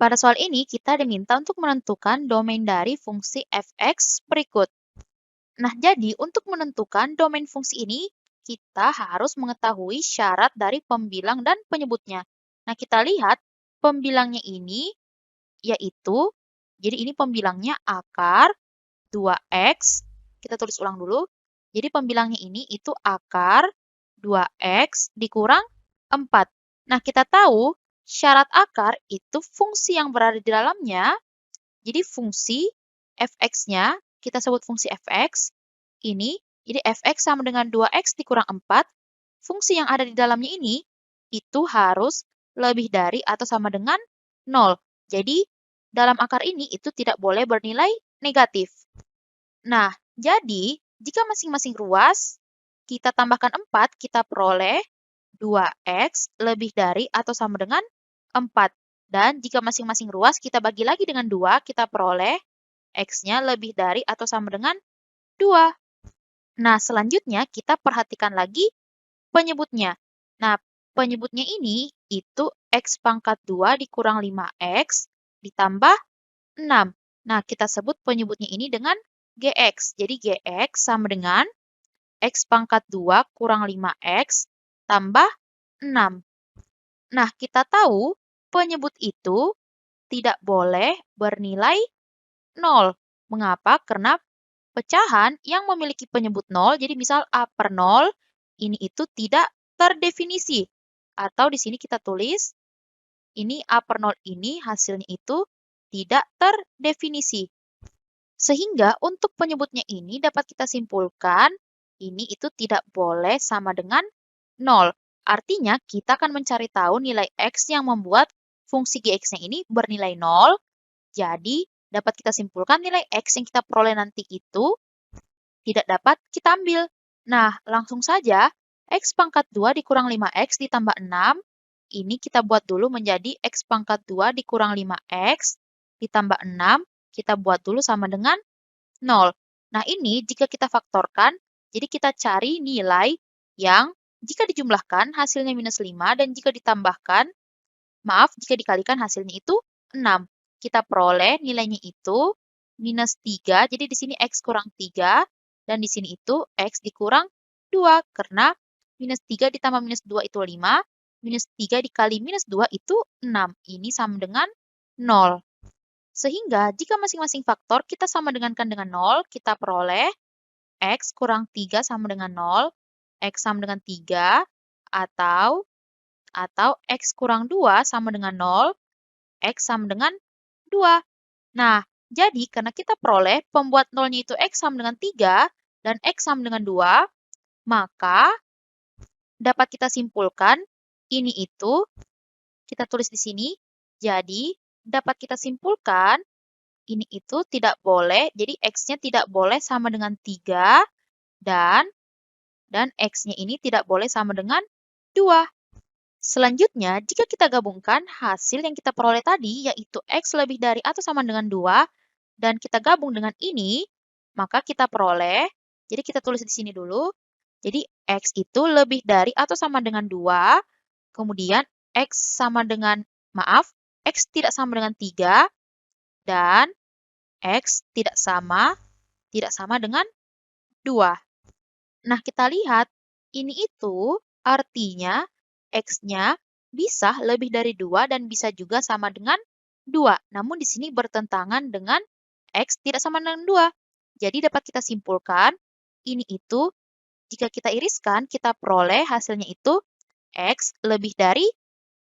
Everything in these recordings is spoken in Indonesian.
Pada soal ini, kita diminta untuk menentukan domain dari fungsi f(x) berikut. Nah, jadi untuk menentukan domain fungsi ini, kita harus mengetahui syarat dari pembilang dan penyebutnya. Nah, kita lihat pembilangnya ini yaitu, jadi ini pembilangnya akar 2x, kita tulis ulang dulu. Jadi pembilangnya ini itu akar 2x dikurang 4. Nah, kita tahu syarat akar itu fungsi yang berada di dalamnya. Jadi fungsi f(x)-nya, kita sebut fungsi f(x), ini, jadi f(x) sama dengan 2x dikurang 4. Fungsi yang ada di dalamnya ini, itu harus lebih dari atau sama dengan 0. Jadi, dalam akar ini itu tidak boleh bernilai negatif. Nah, jadi jika masing-masing ruas kita tambahkan 4, kita peroleh 2x lebih dari atau sama dengan 4. Dan jika masing-masing ruas kita bagi lagi dengan 2, kita peroleh x-nya lebih dari atau sama dengan 2. Nah, selanjutnya kita perhatikan lagi penyebutnya. Nah, penyebutnya ini itu x pangkat 2 dikurang 5x ditambah 6. Nah, kita sebut penyebutnya ini dengan gx. Jadi gx sama dengan x pangkat 2 kurang 5x tambah 6. Nah, kita tahu penyebut itu tidak boleh bernilai 0. Mengapa? Karena pecahan yang memiliki penyebut 0, jadi misal A per 0, ini itu tidak terdefinisi. Atau di sini kita tulis, ini A per 0 ini hasilnya itu tidak terdefinisi. Sehingga untuk penyebutnya ini dapat kita simpulkan, ini itu tidak boleh sama dengan 0. Artinya, kita akan mencari tahu nilai x yang membuat fungsi gx-nya ini bernilai 0. Jadi, dapat kita simpulkan nilai x yang kita peroleh nanti itu tidak dapat kita ambil. Nah, langsung saja, x pangkat 2 dikurang 5x ditambah 6, ini kita buat dulu menjadi x pangkat 2 dikurang 5x ditambah 6, kita buat dulu sama dengan 0. Nah, ini jika kita faktorkan, jadi kita cari nilai yang jika dijumlahkan hasilnya minus 5 dan jika ditambahkan, jika dikalikan hasilnya itu 6. Kita peroleh nilainya itu minus 3, jadi di sini x kurang 3, dan di sini itu x dikurang 2, karena minus 3 ditambah minus 2 itu 5, minus 3 dikali minus 2 itu 6. Ini sama dengan 0. Sehingga jika masing-masing faktor kita sama dengankan dengan 0, kita peroleh x kurang 3 sama dengan 0, x sama dengan 3, atau x kurang 2 sama dengan 0, x sama dengan 2. Nah, jadi karena kita peroleh pembuat 0-nya itu x sama dengan 3 dan x sama dengan 2, maka dapat kita simpulkan ini itu, kita tulis di sini, jadi dapat kita simpulkan ini itu tidak boleh, jadi x-nya tidak boleh sama dengan 3 dan x-nya ini tidak boleh sama dengan 2. Selanjutnya, jika kita gabungkan hasil yang kita peroleh tadi, yaitu x lebih dari atau sama dengan 2, dan kita gabung dengan ini, maka kita peroleh, jadi kita tulis di sini dulu, jadi x itu lebih dari atau sama dengan 2, kemudian x tidak sama dengan 3, dan x tidak sama dengan 2. Nah, kita lihat, ini itu artinya x-nya bisa lebih dari 2 dan bisa juga sama dengan 2. Namun di sini bertentangan dengan x tidak sama dengan 2. Jadi dapat kita simpulkan, ini itu jika kita iriskan, kita peroleh hasilnya itu x lebih dari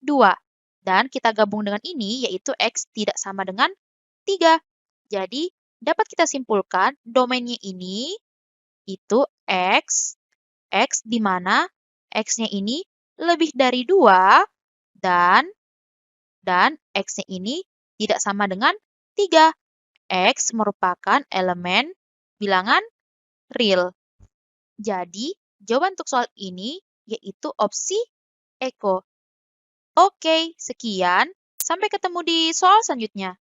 2. Dan kita gabung dengan ini, yaitu x tidak sama dengan 3. Jadi, dapat kita simpulkan domainnya ini itu x di mana x-nya ini lebih dari 2 dan x-nya ini tidak sama dengan 3. X merupakan elemen bilangan real. Jadi, jawaban untuk soal ini yaitu opsi Eko. Oke, sekian. Sampai ketemu di soal selanjutnya.